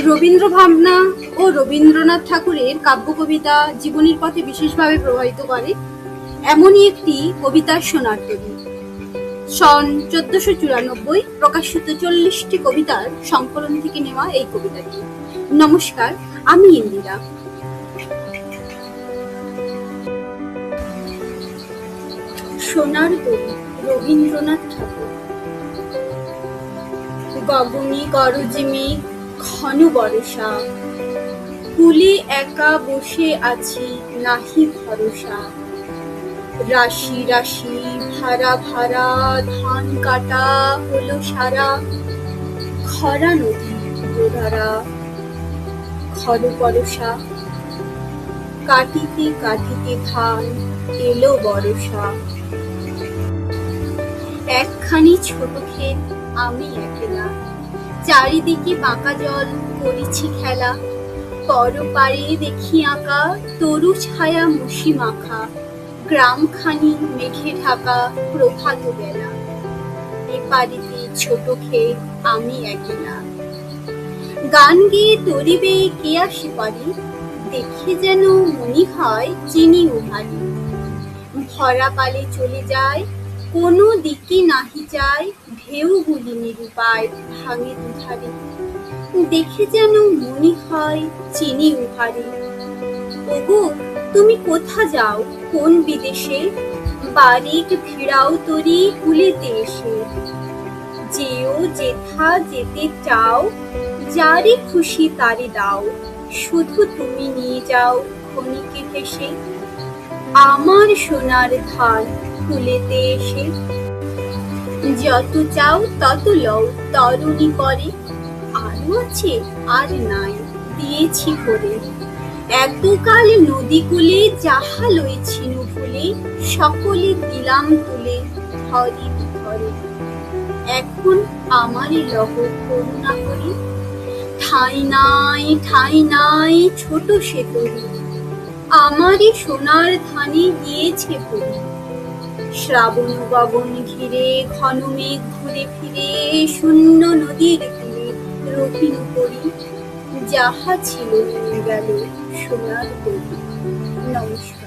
রবীন্দ্র ভাবনা ও রবীন্দ্রনাথ ঠাকুরের কাব্য কবিতা জীবনীর পথে বিশেষভাবে প্রভাবিত করে এমনই একটি কবিতার সোনার তরী। সন 1494 প্রকাশিত 40টি কবিতার সংকলন থেকে নেওয়া এই কবিতাটি। নমস্কার, আমি ইন্দিরা। সোনার তরী, রবীন্দ্রনাথ ঠাকুর। গগনে গরজে মেঘ, ঘন বরষা, কুলে একা বসে আছি নাহি ভরসা। রাশি রাশি ভাড়া ভাড়া ধান কাটা হলো সারা, খরা নদী ধারা খর বরষা। কাটিতে কাটিতে ধান এলো বরষা। একখানি ছোট ক্ষেত, আমি একলা, চারিদিকে বাঁকা জল করেছি খেলা। পরপারে দেখি আঁকা তরু ছায়া মুষি মাখা, গ্রামখানি মেঘে ঢাকা প্রভাত বেলা। এপারিতে ছোট ক্ষেত, আমি একলা, গান গেয়ে তরি বেয়ে কে আসে পারি, দেখে যেন মনে হয় চিনি উহারি। ভরা পালে চলে যায়, কোনো দিকে নাহি যায়, ঢেউগুলি নিরুপায় ভাঙে দুধারে। দেখে যেন মনে হয় চিনি উহারে। ওগো, তুমি কোথা যাও, কোন বিদেশে, বারিক ভিড়াও তরি কুলেতে এসে। যেও যেথা যেতে চাও, যারে খুশি তারে দাও, শুধু তুমি নিয়ে যাও ক্ষণিকে ভেসে আমার সোনার ধান কুলেতে এসে। যত চাও তত লও তরুণী পরে, আরো আছে আর নাই দিয়েছি ভরে। এতকাল নদী কূলে যাহা লইছিনু ভুলে, সকলে দিলাম তুলে ধরি ধরে। এখন আমারই লহ করুণা করি, ঠাঁই নাই ছোট সে তরি, আমারই সোনার ধানে গিয়েছে ভরি। শ্রাবণ গগন ঘিরে ঘন মেঘ ঘুরে ফিরে, শূন্য নদীর তীরে রহিন করি, যাহা ছিল নিয়ে গেল সোনার তরি। নমস্কার।